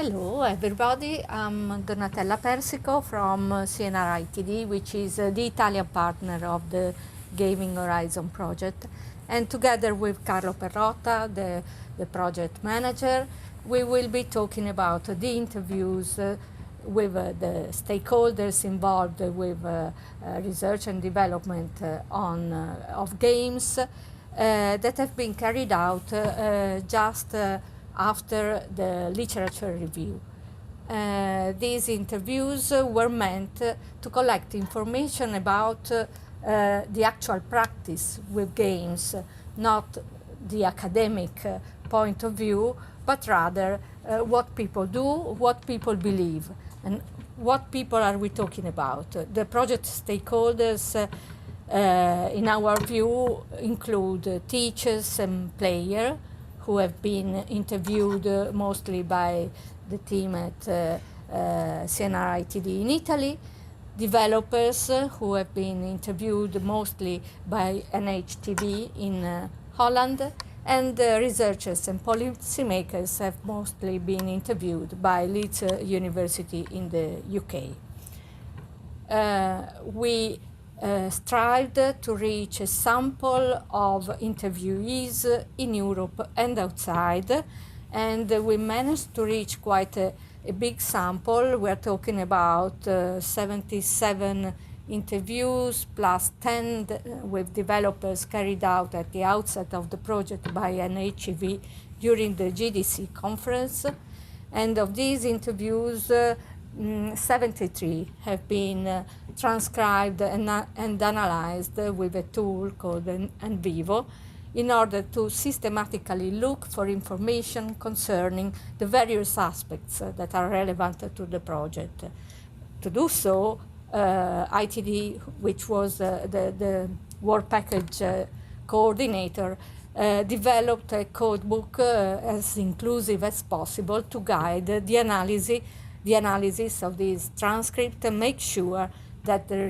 Hello everybody, I'm Donatella Persico from CNR ITD, which is the Italian partner of the Gaming Horizon project. And together with Carlo Perrotta, the project manager, we will be talking about the interviews with the stakeholders involved with research and development of games that have been carried out just after the literature review. These interviews were meant to collect information about the actual practice with games, not the academic point of view, but rather what people do, what people believe, and what people are we talking about. The project stakeholders, in our view, include teachers and players, who have been interviewed mostly by the team at CNR ITD in Italy, developers who have been interviewed mostly by NHTV in Holland, and researchers and policymakers have mostly been interviewed by Leeds University in the UK. We strived to reach a sample of interviewees in Europe and outside, and we managed to reach quite a big sample. We're talking about 77 interviews plus 10 with developers carried out at the outset of the project by NHEV during the GDC conference. And of these interviews, 73 have been transcribed and analyzed with a tool called NVivo in order to systematically look for information concerning the various aspects that are relevant to the project. To do so, ITD, which was the Work Package coordinator, developed a codebook as inclusive as possible to guide the analysis of this transcript and make sure that there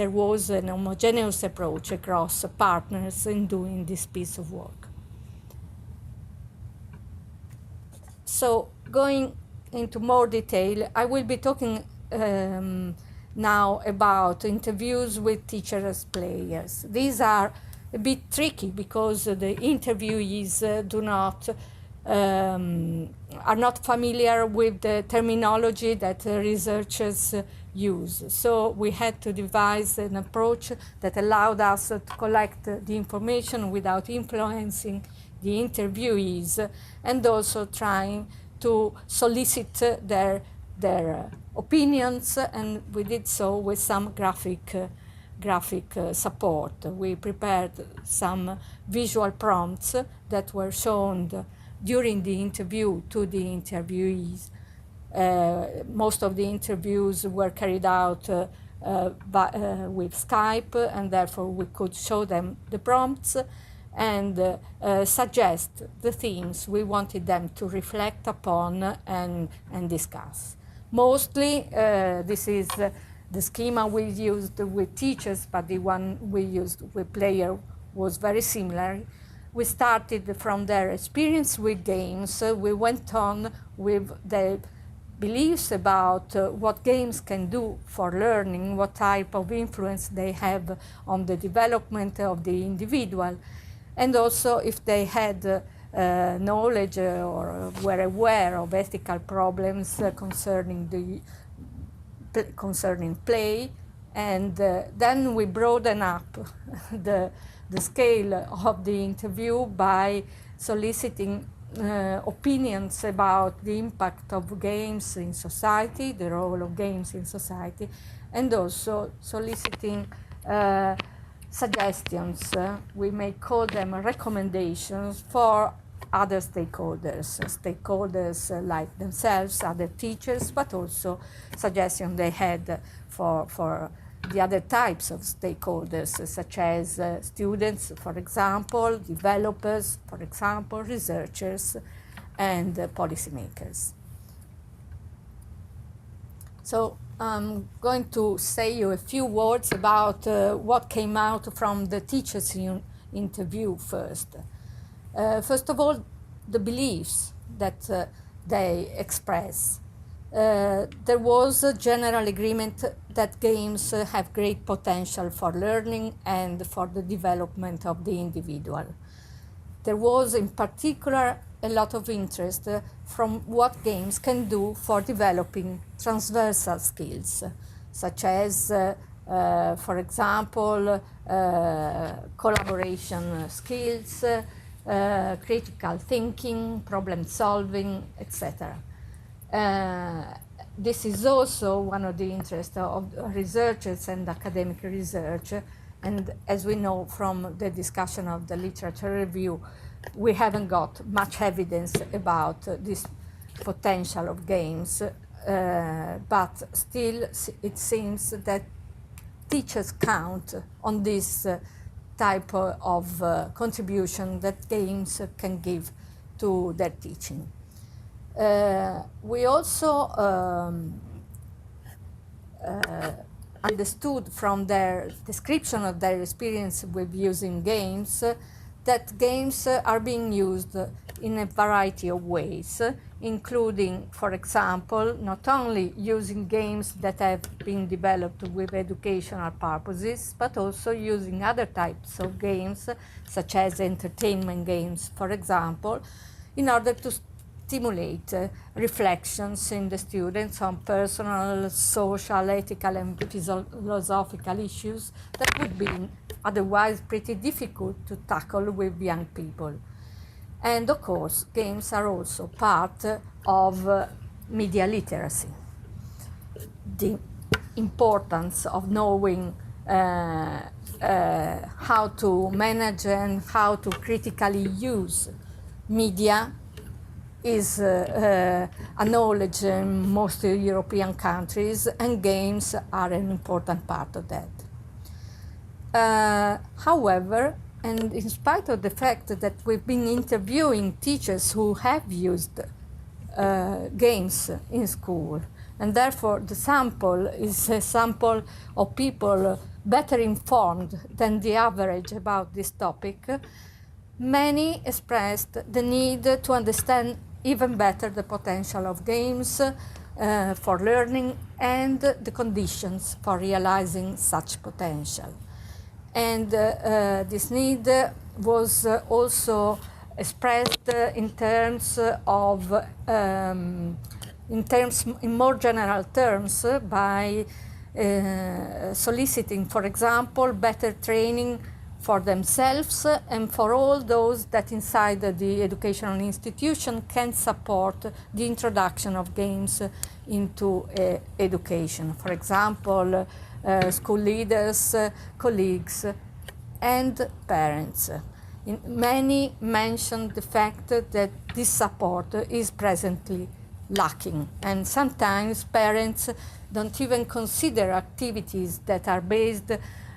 was an homogeneous approach across partners in doing this piece of work. So, going into more detail, I will be talking now about interviews with teachers players. These are a bit tricky because the interviewees are not familiar with the terminology that researchers use. So we had to devise an approach that allowed us to collect the information without influencing the interviewees, and also trying to solicit their opinions, and we did so with some graphic support. We prepared some visual prompts that were shown during the interview to the interviewees. Most of the interviews were carried out with Skype, and therefore we could show them the prompts and suggest the themes we wanted them to reflect upon and discuss. Mostly, this is the schema we used with teachers, but the one we used with players was very similar. We started from their experience with games. We went on with their beliefs about what games can do for learning, what type of influence they have on the development of the individual, and also if they had knowledge or were aware of ethical problems concerning play. And then we broaden up the scale of the interview by soliciting opinions about the impact of games in society, the role of games in society, and also soliciting suggestions. We may call them recommendations for other stakeholders like themselves, other teachers, but also suggestions they had for the other types of stakeholders, such as students, for example, developers, for example, researchers, and policymakers. So I'm going to say you a few words about what came out from the teachers' interview first. First of all, the beliefs that they express. There was a general agreement that games have great potential for learning and for the development of the individual. There was in particular a lot of interest from what games can do for developing transversal skills, such as, for example, collaboration skills, critical thinking, problem solving, etc. This is also one of the interests of researchers and academic research, and as we know from the discussion of the literature review, we haven't got much evidence about this potential of games, but still it seems that teachers count on this type of contribution that games can give to their teaching. We also understood from their description of their experience with using games that games are being used in a variety of ways, including, for example, not only using games that have been developed with educational purposes, but also using other types of games, such as entertainment games, for example, in order to stimulate reflections in the students on personal, social, ethical, and philosophical issues that would be otherwise pretty difficult to tackle with young people. And of course, games are also part of media literacy. The importance of knowing how to manage and how to critically use media is a knowledge in most European countries, and games are an important part of that. However, and in spite of the fact that we've been interviewing teachers who have used games in school, and therefore the sample is a sample of people better informed than the average about this topic, many expressed the need to understand even better the potential of games for learning and the conditions for realizing such potential. And this need was also expressed in terms of, in more general terms, by soliciting, for example, better training for themselves and for all those that inside the educational institution can support the introduction of games into education. For example, school leaders, colleagues, and parents. Many mentioned the fact that this support is presently lacking, and sometimes parents don't even consider activities that are based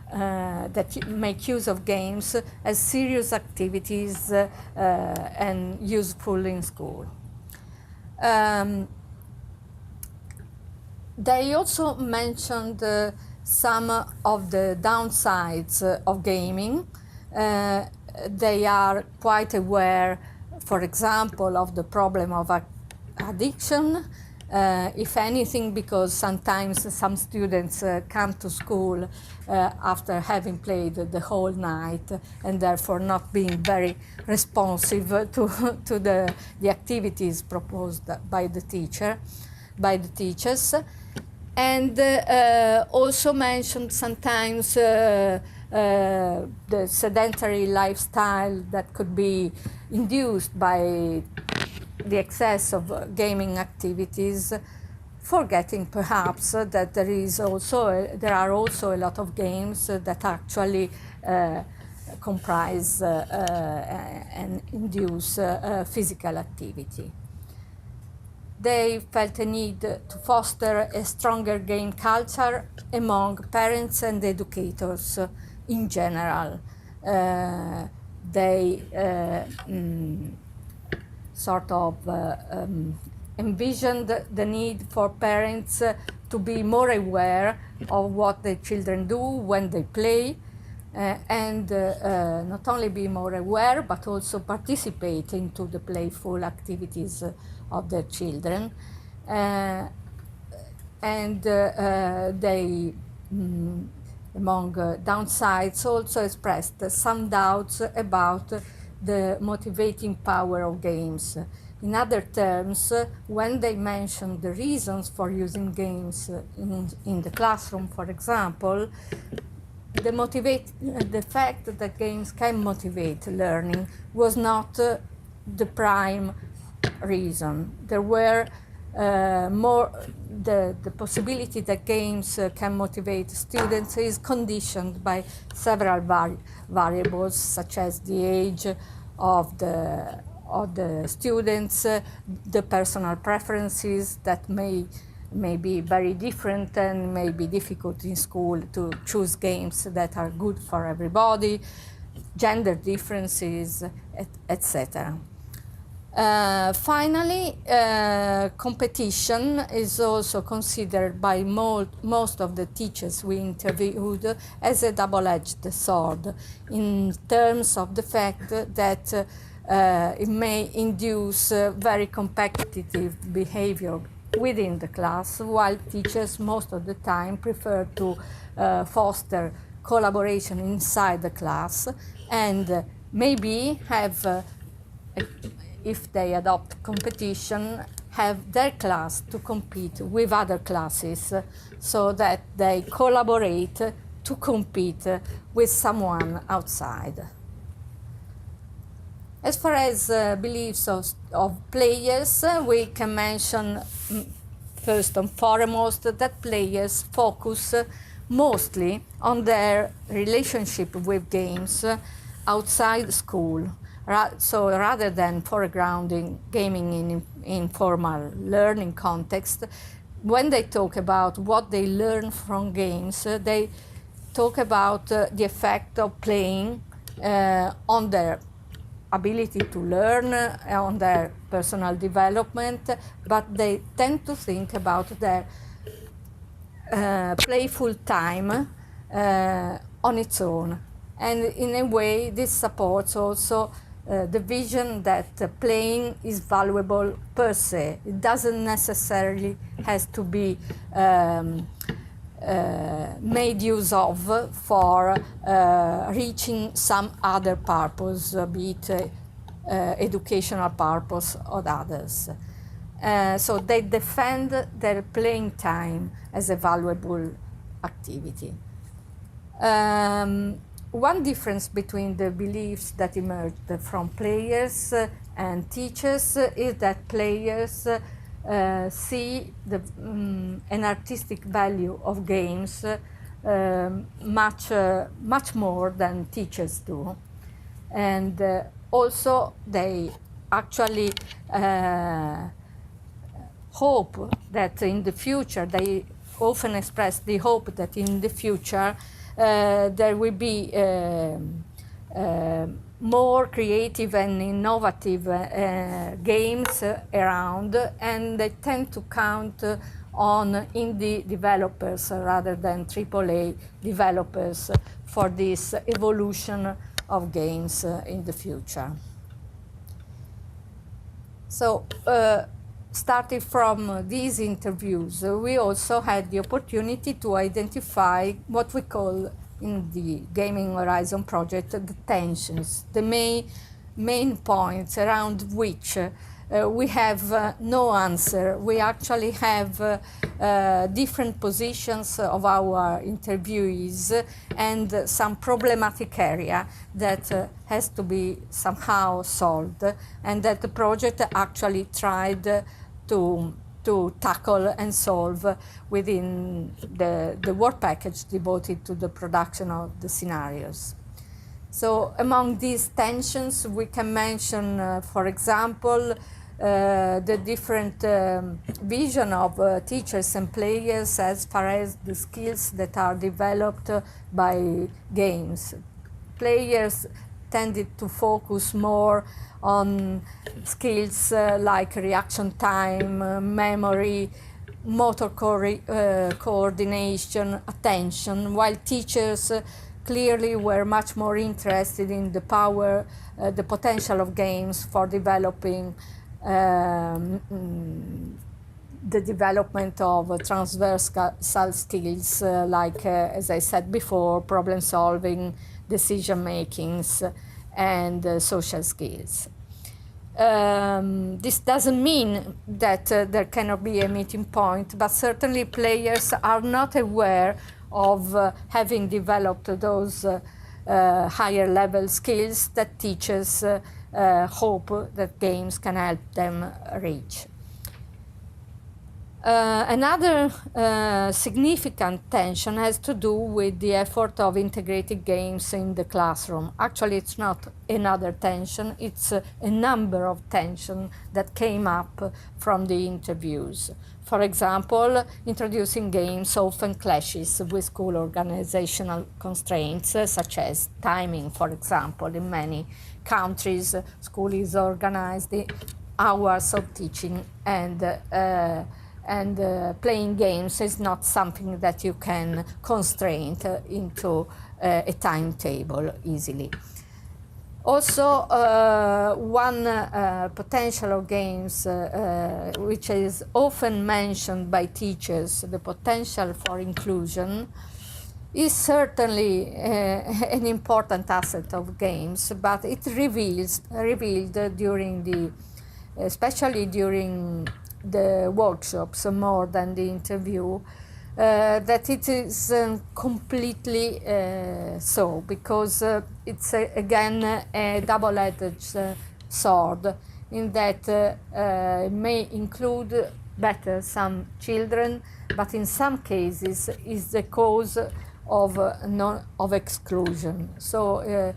that make use of games as serious activities and useful in school. They also mentioned some of the downsides of gaming. They are quite aware, for example, of the problem of addiction, if anything, because sometimes some students come to school after having played the whole night and therefore not being very responsive to the activities proposed by the teachers, and also mentioned sometimes the sedentary lifestyle that could be induced by the excess of gaming activities, forgetting perhaps that there are also a lot of games that actually comprise and induce physical activity. They felt a need to foster a stronger game culture among parents and educators in general. They sort of envisioned the need for parents to be more aware of what their children do when they play, and not only be more aware but also participate into the playful activities of their children. And they, among downsides, also expressed some doubts about the motivating power of games. In other terms, when they mentioned the reasons for using games in the classroom, for example, the fact that games can motivate learning was not the prime reason. There were more the possibility that games can motivate students is conditioned by several variables, such as the age of the students, the personal preferences that may be very different and may be difficult in school to choose games that are good for everybody, gender differences, etc. Finally, competition is also considered by most of the teachers we interviewed as a double-edged sword, in terms of the fact that it may induce very competitive behavior within the class, while teachers most of the time prefer to foster collaboration inside the class and maybe have if they adopt competition, have their class to compete with other classes so that they collaborate to compete with someone outside. As far as beliefs of players, we can mention first and foremost that players focus mostly on their relationship with games outside school. So rather than foregrounding gaming in informal learning context, when they talk about what they learn from games, they talk about the effect of playing on their ability to learn, on their personal development, but they tend to think about their playful time on its own. And in a way, this supports also the vision that playing is valuable per se. It doesn't necessarily has to be made use of for reaching some other purpose, be it educational purpose or others. So they defend their playing time as a valuable activity. One difference between the beliefs that emerged from players and teachers is that players see an artistic value of games much more than teachers do. And also they actually hope that in the future, they often express the hope that in the future there will be more creative and innovative games around, and they tend to count on indie developers rather than AAA developers for this evolution of games in the future. So, starting from these interviews, we also had the opportunity to identify what we call in the Gaming Horizon project the tensions, the main points around which we have no answer. We actually have different positions of our interviewees and some problematic area that has to be somehow solved, and that the project actually tried to tackle and solve within the work package devoted to the production of the scenarios. So among these tensions, we can mention, for example, the different vision of teachers and players as far as the skills that are developed by games. Players tended to focus more on skills like reaction time, memory, motor coordination, attention, while teachers clearly were much more interested in the power, the potential of games for developing the development of transversal skills like, as I said before, problem solving, decision makings, and social skills. This doesn't mean that there cannot be a meeting point, but certainly players are not aware of having developed those higher level skills that teachers hope that games can help them reach. Another significant tension has to do with the effort of integrating games in the classroom. Actually, it's not another tension, it's a number of tensions that came up from the interviews. For example, introducing games often clashes with school organizational constraints, such as timing, for example. In many countries, school is organized the hours of teaching, and playing games is not something that you can constrain into a timetable easily. Also, one potential of games which is often mentioned by teachers, the potential for inclusion, is certainly an important asset of games, but it revealed during especially during the workshops more than the interview, that it is completely so, because it's again a double-edged sword, in that it may include better some children, but in some cases is the cause of exclusion. So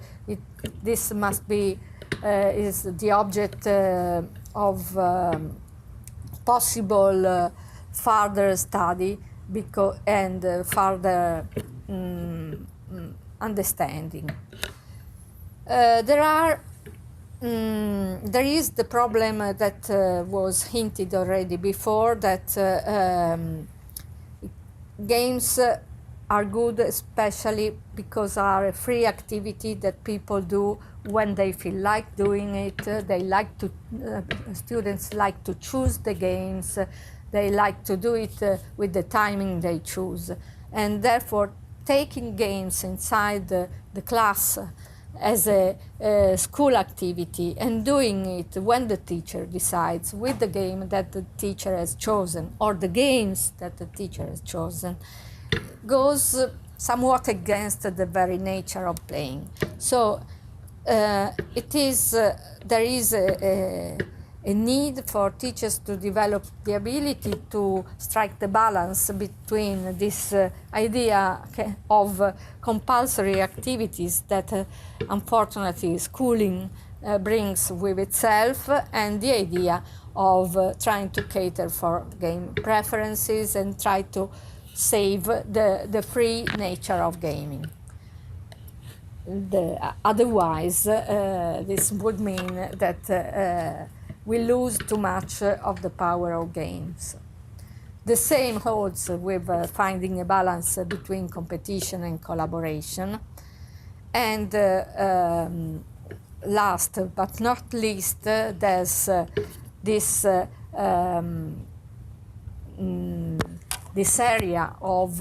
this must be is the object of possible further study and further understanding. There is the problem that was hinted already before, that games are good especially because are a free activity that people do when they feel like doing it. They like to, students like to choose the games, they like to do it with the timing they choose. And therefore, taking games inside the class as a school activity and doing it when the teacher decides, with the game that the teacher has chosen or the games that the teacher has chosen, goes somewhat against the very nature of playing. So there is a need for teachers to develop the ability to strike the balance between this idea of compulsory activities that unfortunately schooling brings with itself, and the idea of trying to cater for game preferences and try to save the free nature of gaming. Otherwise, this would mean that we lose too much of the power of games. The same holds with finding a balance between competition and collaboration. And last but not least, there's this area of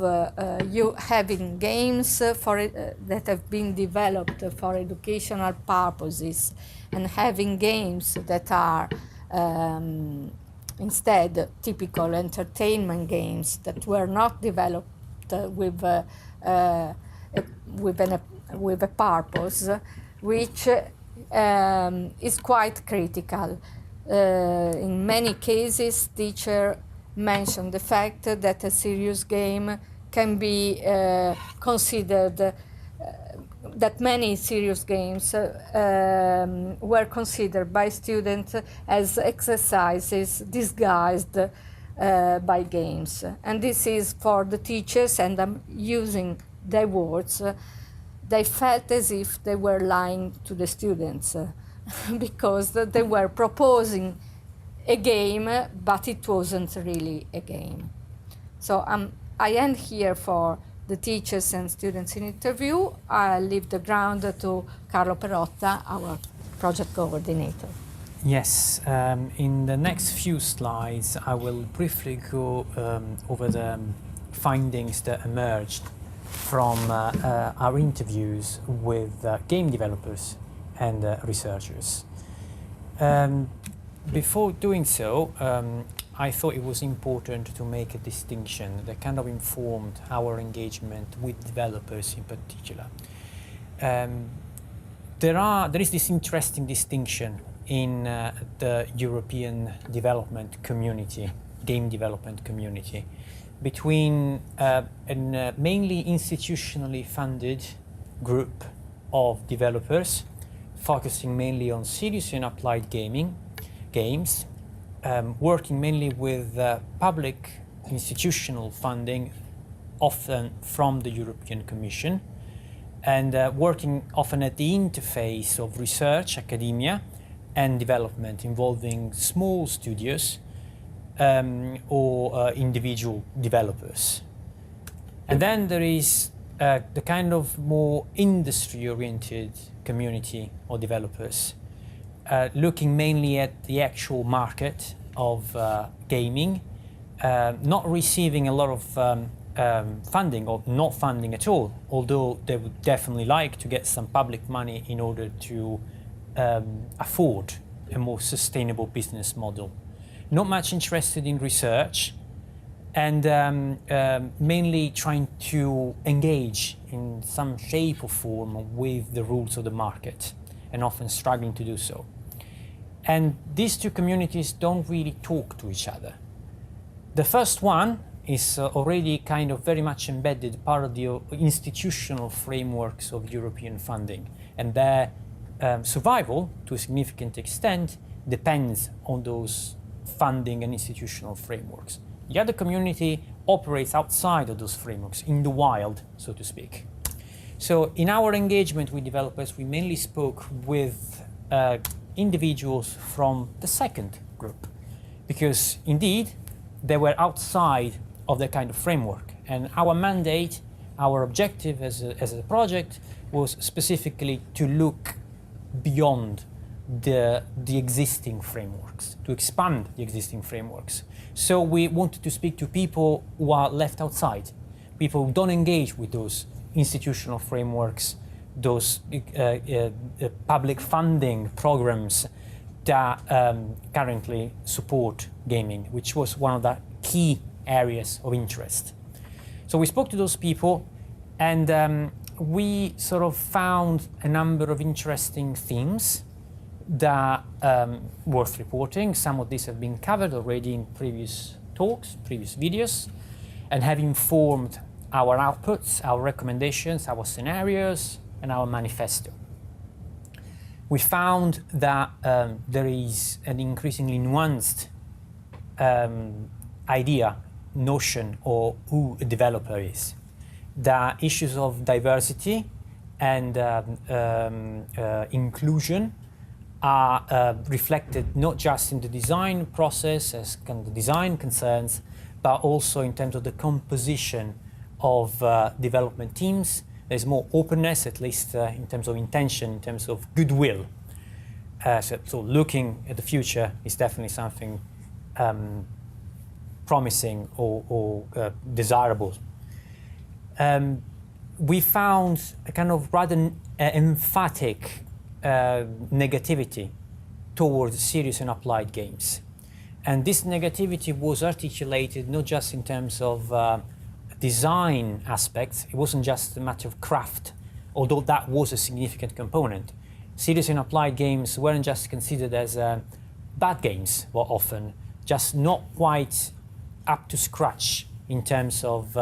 you having games that have been developed for educational purposes, and having games that are instead typical entertainment games that were not developed with a purpose, which is quite critical. In many cases, teachers mention the fact that a serious game can be considered, that many serious games were considered by students as exercises disguised by games. And this is for the teachers, and I'm using their words, they felt as if they were lying to the students because they were proposing a game, but it wasn't really a game. So I end here for the teachers and students in interview, I leave the ground to Carlo Perotta, our project coordinator. Yes, in the next few slides, I will briefly go over the findings that emerged from our interviews with game developers and researchers. Before doing so, I thought it was important to make a distinction that kind of informed our engagement with developers in particular. There is this interesting distinction in the European development community, game development community, between a mainly institutionally funded group of developers focusing mainly on serious and applied games, working mainly with public institutional funding, often from the European Commission, and working often at the interface of research, academia, and development, involving small studios or individual developers. And then there is the kind of more industry-oriented community or developers, looking mainly at the actual market of gaming, not receiving a lot of funding or not funding at all, although they would definitely like to get some public money in order to afford a more sustainable business model. Not much interested in research, and mainly trying to engage in some shape or form with the rules of the market, and often struggling to do so. And these two communities don't really talk to each other. The first one is already kind of very much embedded part of the institutional frameworks of European funding, and their survival, to a significant extent, depends on those funding and institutional frameworks. The other community operates outside of those frameworks, in the wild, so to speak. So in our engagement with developers, we mainly spoke with individuals from the second group, because indeed they were outside of that kind of framework. And our mandate, our objective as a project was specifically to look beyond the existing frameworks, to expand the existing frameworks. So we wanted to speak to people who are left outside, people who don't engage with those institutional frameworks, those public funding programs that currently support gaming, which was one of the key areas of interest. So we spoke to those people, and we sort of found a number of interesting themes that worth reporting. Some of these have been covered already in previous talks, previous videos, and have informed our outputs, our recommendations, our scenarios, and our manifesto. We found that there is an increasingly nuanced notion of who a developer is. The issues of diversity and inclusion are reflected not just in the design process as kind of design concerns, but also in terms of the composition of development teams. There's more openness, at least in terms of intention, in terms of goodwill. So looking at the future is definitely something promising or desirable. We found a kind of rather emphatic negativity towards serious and applied games. And this negativity was articulated not just in terms of design aspects. It wasn't just a matter of craft, although that was a significant component. Serious and applied games weren't just considered as bad games, were often just not quite up to scratch in terms of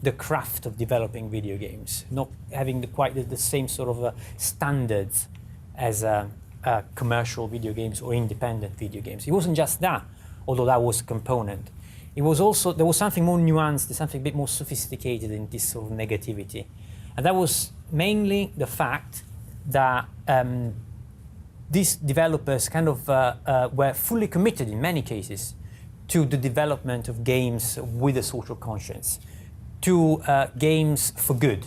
the craft of developing video games, not having quite the same sort of standards as commercial video games or independent video games. It wasn't just that, although that was a component. It was also, there was something more nuanced, something a bit more sophisticated in this sort of negativity. And that was mainly the fact that these developers kind of were fully committed in many cases to the development of games with a social conscience. to games for good.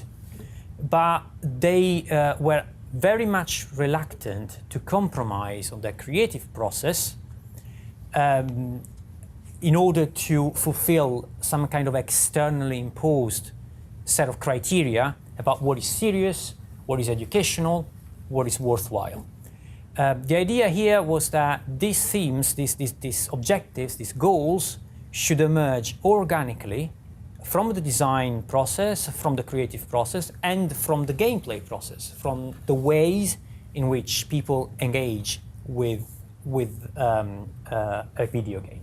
But they were very much reluctant to compromise on their creative process in order to fulfill some kind of externally imposed set of criteria about what is serious, what is educational, what is worthwhile. The idea here was that these themes, these objectives, these goals should emerge organically from the design process, from the creative process, and from the gameplay process, from the ways in which people engage with a video game.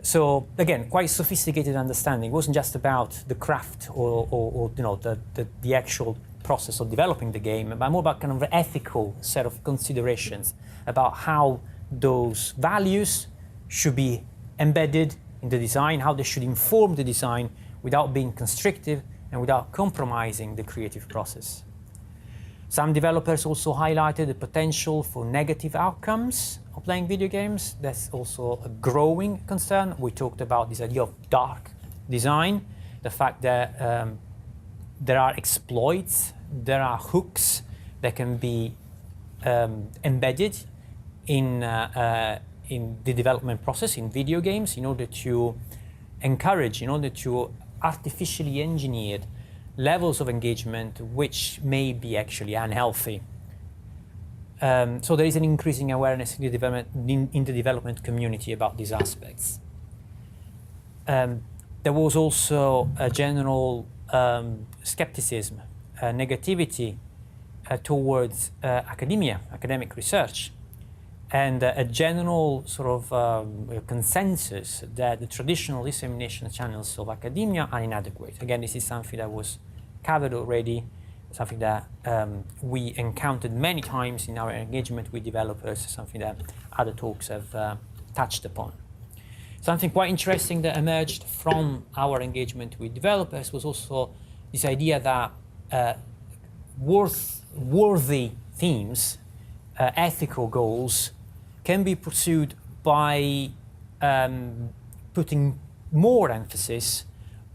So again, quite sophisticated understanding. It wasn't just about the craft or you know the actual process of developing the game, but more about kind of an ethical set of considerations about how those values should be embedded in the design, how they should inform the design without being constrictive and without compromising the creative process. Some developers also highlighted the potential for negative outcomes of playing video games. That's also a growing concern. We talked about this idea of dark design, the fact that there are exploits, there are hooks that can be embedded in the development process in video games in order to encourage, in order to artificially engineer levels of engagement which may be actually unhealthy. So there is an increasing awareness in the development community about these aspects. There was also a general skepticism, negativity towards academic research, and a general sort of consensus that the traditional dissemination channels of academia are inadequate. Again, this is something that was covered already, something that we encountered many times in our engagement with developers, something that other talks have touched upon. Something quite interesting that emerged from our engagement with developers was also this idea that worthy themes, ethical goals, can be pursued by putting more emphasis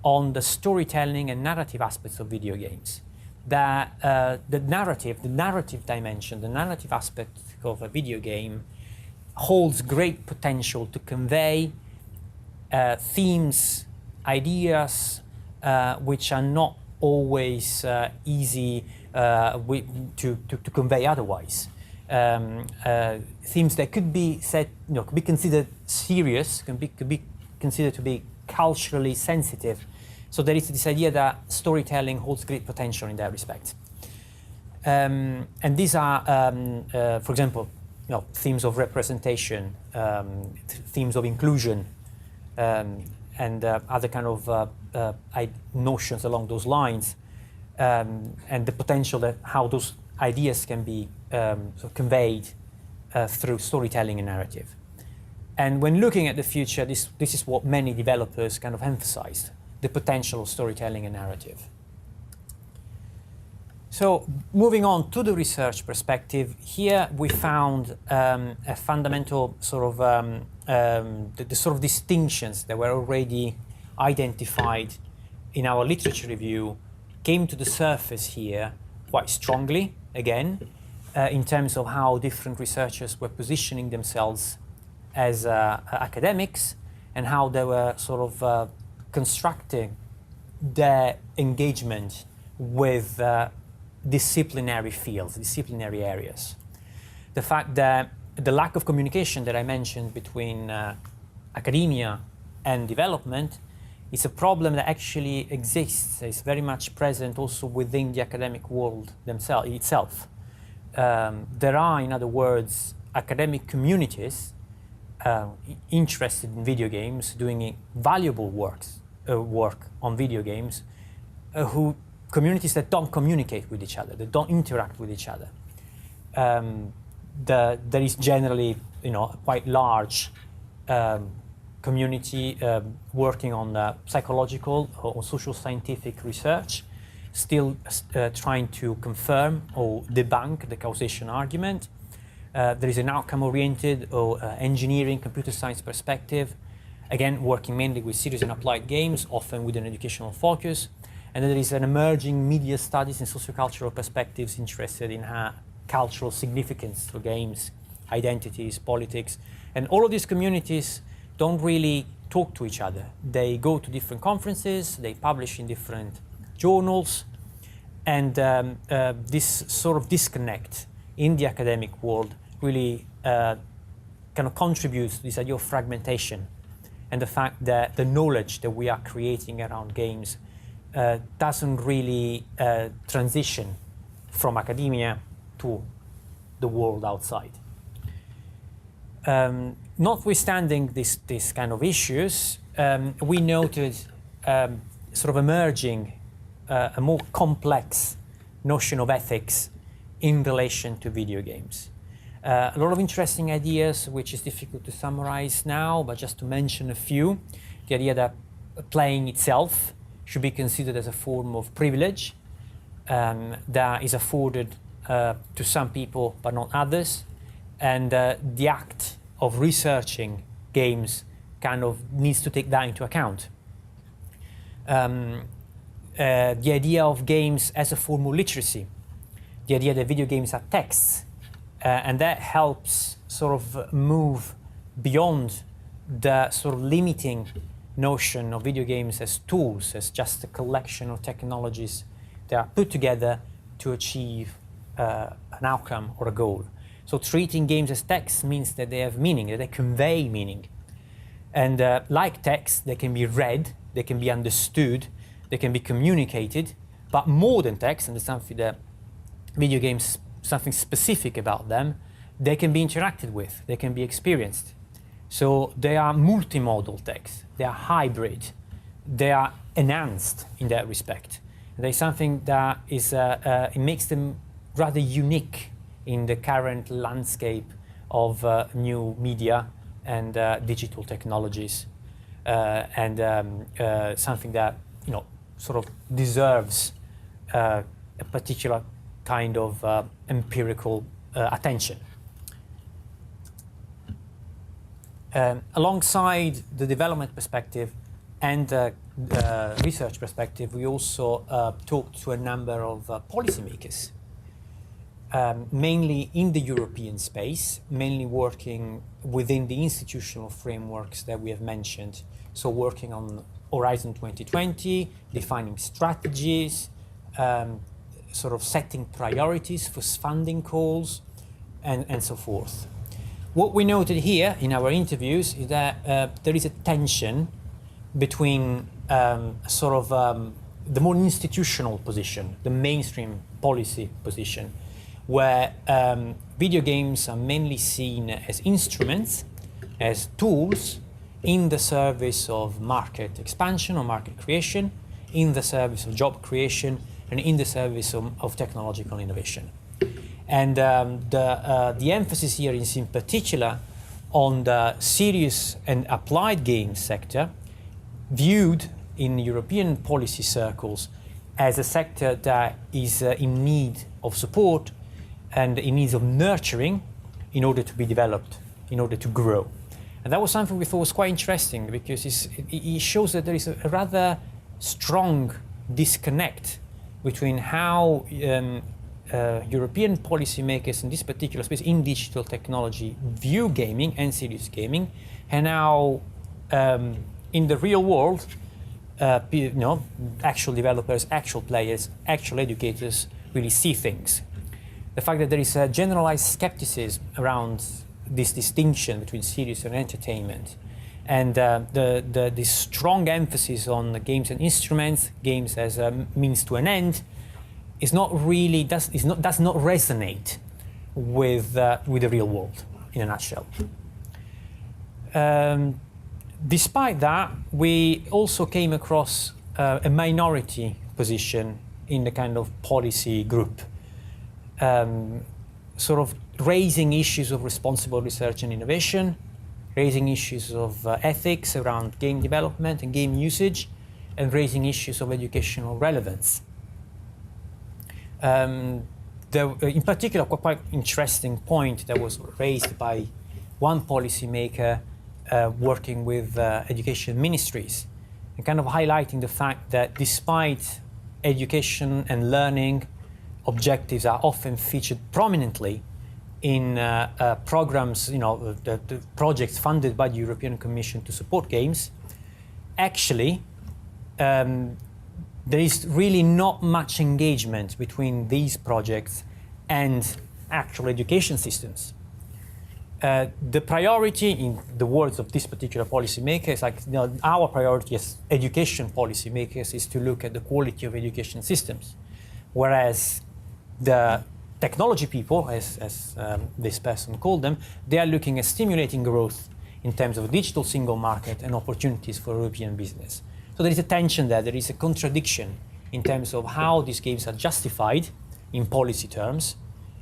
on the storytelling and narrative aspects of video games. That the narrative dimension, the narrative aspect of a video game holds great potential to convey themes, ideas, which are not always easy to convey otherwise. Themes that could be said, could be considered serious, could be considered to be culturally sensitive. So there is this idea that storytelling holds great potential in that respect. And these are, for example, themes of representation, themes of inclusion, and other kind of notions along those lines, and the potential that how those ideas can be sort of conveyed through storytelling and narrative. And when looking at the future, this is what many developers kind of emphasized, the potential of storytelling and narrative. So moving on to the research perspective, here we found a fundamental sort of the sort of distinctions that were already identified in our literature review came to the surface here quite strongly, again, in terms of how different researchers were positioning themselves as academics and how they were sort of constructing their engagement with disciplinary fields, disciplinary areas. The fact that the lack of communication that I mentioned between academia and development is a problem that actually exists. It's very much present also within the academic world itself. There are, in other words, academic communities interested in video games, doing valuable work on video games, communities that don't communicate with each other, that don't interact with each other. There is generally, a quite large community working on psychological or social scientific research, still trying to confirm or debunk the causation argument. There is an outcome-oriented or engineering, computer science perspective. again, working mainly with serious and applied games, often with an educational focus. And then there is an emerging media studies and sociocultural perspectives interested in cultural significance for games, identities, politics. And all of these communities don't really talk to each other. They go to different conferences, they publish in different journals, and this sort of disconnect in the academic world really kind of contributes to this idea of fragmentation and the fact that the knowledge that we are creating around games doesn't really transition from academia to the world outside. Notwithstanding these kind of issues, we noted sort of emerging a more complex notion of ethics in relation to video games. A lot of interesting ideas, which is difficult to summarize now, but just to mention a few. The idea that playing itself should be considered as a form of privilege that is afforded to some people but not others, and the act of researching games kind of needs to take that into account. The idea of games as a form of literacy, the idea that video games are texts, and that helps sort of move beyond the sort of limiting notion of video games as tools, as just a collection of technologies that are put together to achieve an outcome or a goal. So treating games as texts means that they have meaning, that they convey meaning. And like text, they can be read, they can be understood, they can be communicated, but more than text, and there's something that video games, something specific about them, they can be interacted with, they can be experienced. So they are multimodal texts, they are hybrid, they are enhanced in that respect. There's something that is, it makes them rather unique in the current landscape of new media and digital technologies, and something that sort of deserves a particular kind of empirical attention. Alongside the development perspective and the research perspective, we also talked to a number of policymakers, mainly in the European space, mainly working within the institutional frameworks that we have mentioned. So working on Horizon 2020, defining strategies, sort of setting priorities for funding calls, and so forth. What we noted here in our interviews is that there is a tension between the more institutional position, the mainstream policy position, where video games are mainly seen as instruments, as tools in the service of market expansion or market creation, in the service of job creation, and in the service of technological innovation. And the emphasis here is in particular on the serious and applied games sector, viewed in European policy circles as a sector that is in need of support and in need of nurturing in order to be developed, in order to grow. And that was something we thought was quite interesting, because it shows that there is a rather strong disconnect between how European policymakers in this particular space, in digital technology, view gaming and serious gaming, and how in the real world, actual developers, actual players, actual educators really see things. The fact that there is a generalized skepticism around this distinction between serious and entertainment, and the strong emphasis on the games and instruments, games as a means to an end, does not resonate with the real world, in a nutshell. Despite that, we also came across a minority position in the kind of policy group, sort of raising issues of responsible research and innovation, raising issues of ethics around game development and game usage, and raising issues of educational relevance. In particular, quite interesting point that was raised by one policymaker working with education ministries and kind of highlighting the fact that despite education and learning objectives are often featured prominently in programs, the projects funded by the European Commission to support games, actually there is really not much engagement between these projects and actual education systems. The priority, in the words of this particular policymaker, is our priority as education policymakers is to look at the quality of education systems, whereas the technology people, as this person called them, they are looking at stimulating growth in terms of a digital single market and opportunities for European business. So there is a tension there, there is a contradiction in terms of how these games are justified in policy terms,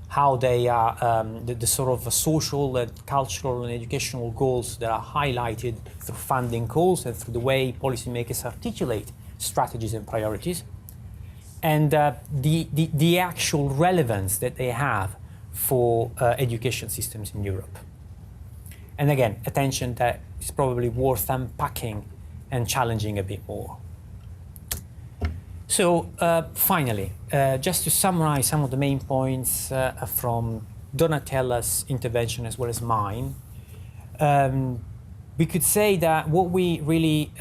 how they are the sort of social and cultural and educational goals that are highlighted through funding calls and through the way policymakers articulate strategies and priorities, and the actual relevance that they have for education systems in Europe. And again, a tension that is probably worth unpacking and challenging a bit more. So finally, just to summarize some of the main points from Donatella's intervention as well as mine, we could say that what we really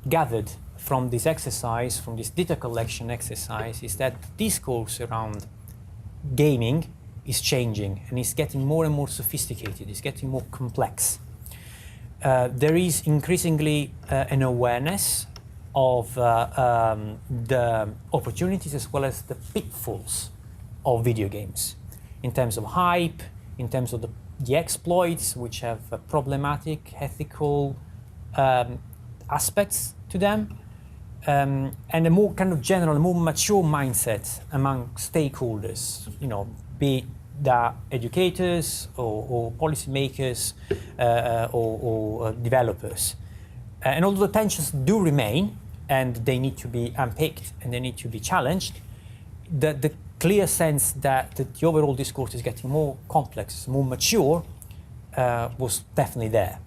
gathered from this exercise, from this data collection exercise, is that the discourse around gaming is changing and is getting more and more sophisticated, it's getting more complex. There is increasingly an awareness of the opportunities as well as the pitfalls of video games in terms of hype, in terms of the exploits, which have problematic ethical aspects to them, and a more kind of general, more mature mindset among stakeholders, be that educators or policymakers or developers. And although the tensions do remain, and they need to be unpicked and they need to be challenged, the clear sense that the overall discourse is getting more complex, more mature, was definitely there.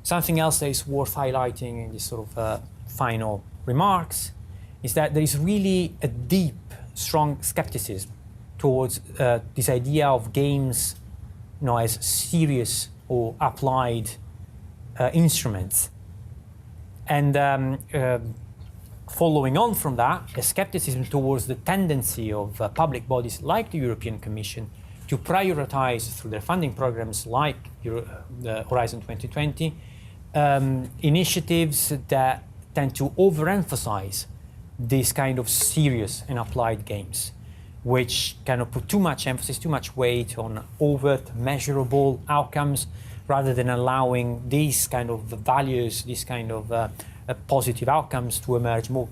Something else that is worth highlighting in this sort of final remarks is that there is really a deep, strong skepticism towards this idea of games as serious or applied instruments. And following on from that, a skepticism towards the tendency of public bodies like the European Commission to prioritize through their funding programs like the Horizon 2020 initiatives that tend to overemphasize this kind of serious and applied games, which kind of put too much emphasis, too much weight on overt, measurable outcomes, rather than allowing these kind of values, these kind of positive outcomes to emerge more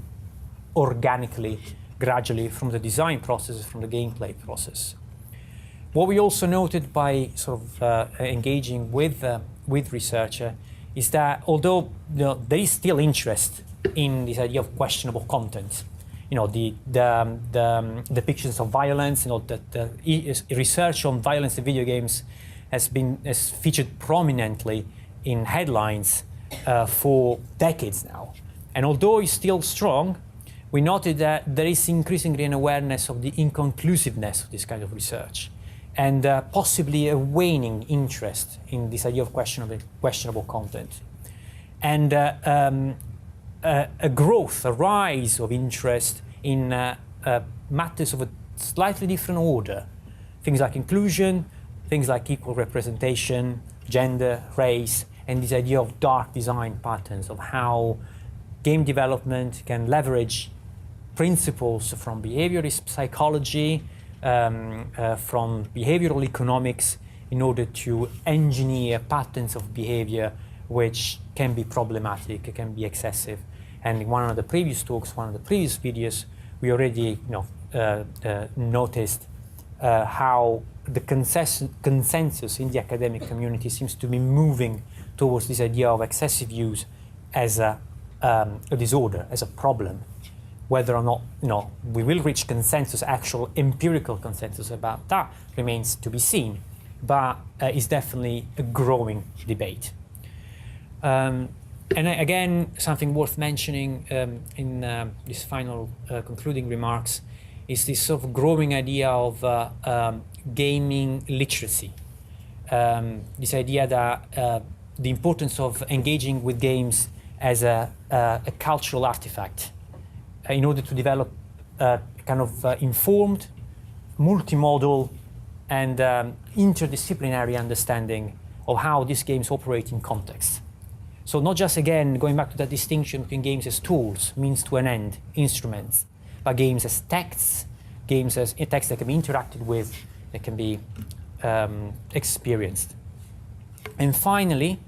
organically, gradually from the design process, from the gameplay process. What we also noted by sort of engaging with researcher is that although there is still interest in this idea of questionable content, the depictions of violence, the research on violence in video games has featured prominently in headlines for decades now. And although it's still strong, we noted that there is increasingly an awareness of the inconclusiveness of this kind of research, and possibly a waning interest in this idea of questionable content. And a growth, a rise of interest in matters of a slightly different order. Things like inclusion, things like equal representation, gender, race, and this idea of dark design patterns, of how game development can leverage principles from behaviorist psychology, from behavioral economics, in order to engineer patterns of behavior which can be problematic, can be excessive. And in one of the previous talks, one of the previous videos, we already noticed how the consensus in the academic community seems to be moving towards this idea of excessive use as a disorder, as a problem. Whether or not we will reach consensus, actual empirical consensus about that, remains to be seen, but it's definitely a growing debate. And again, something worth mentioning in this final concluding remarks is this sort of growing idea of gaming literacy. This idea that the importance of engaging with games as a cultural artifact in order to develop a kind of informed, multimodal, and interdisciplinary understanding of how these games operate in context. So not just, again, going back to that distinction between games as tools, means to an end, instruments, but games as texts, games as texts that can be interacted with, that can be experienced. And finally,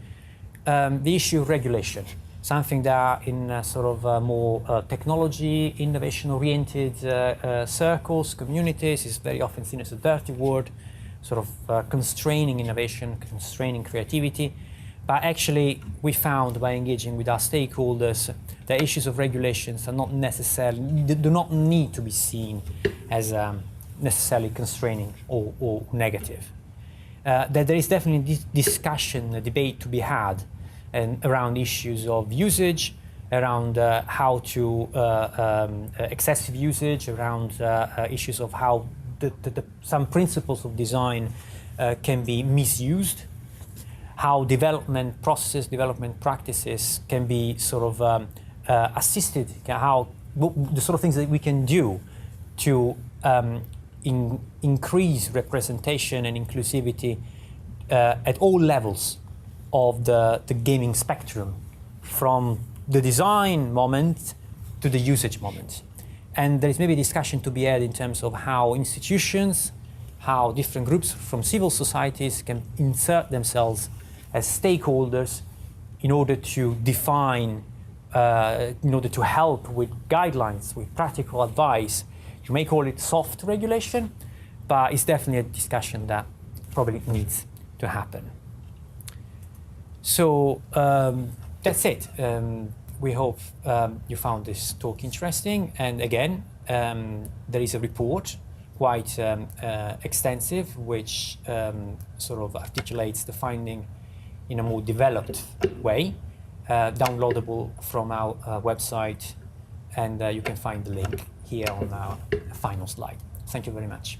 the issue of regulation, something that in sort of more technology, innovation-oriented circles, communities, is very often seen as a dirty word, sort of constraining innovation, constraining creativity. But actually, we found by engaging with our stakeholders that issues of regulations are not necessarily, do not need to be seen as necessarily constraining or negative. That there is definitely discussion, a debate to be had around issues of usage, around how to excessive usage, around issues of how some principles of design can be misused, how development processes, development practices can be sort of assisted, how the sort of things that we can do to increase representation and inclusivity at all levels of the gaming spectrum, from the design moment to the usage moment. And there is maybe a discussion to be had in terms of how institutions, how different groups from civil societies can insert themselves as stakeholders in order to define, in order to help with guidelines, with practical advice. You may call it soft regulation, but it's definitely a discussion that probably needs to happen. So that's it. We hope you found this talk interesting. And again, there is a report, quite extensive, which sort of articulates the finding in a more developed way, downloadable from our website, and you can find the link here on our final slide. Thank you very much.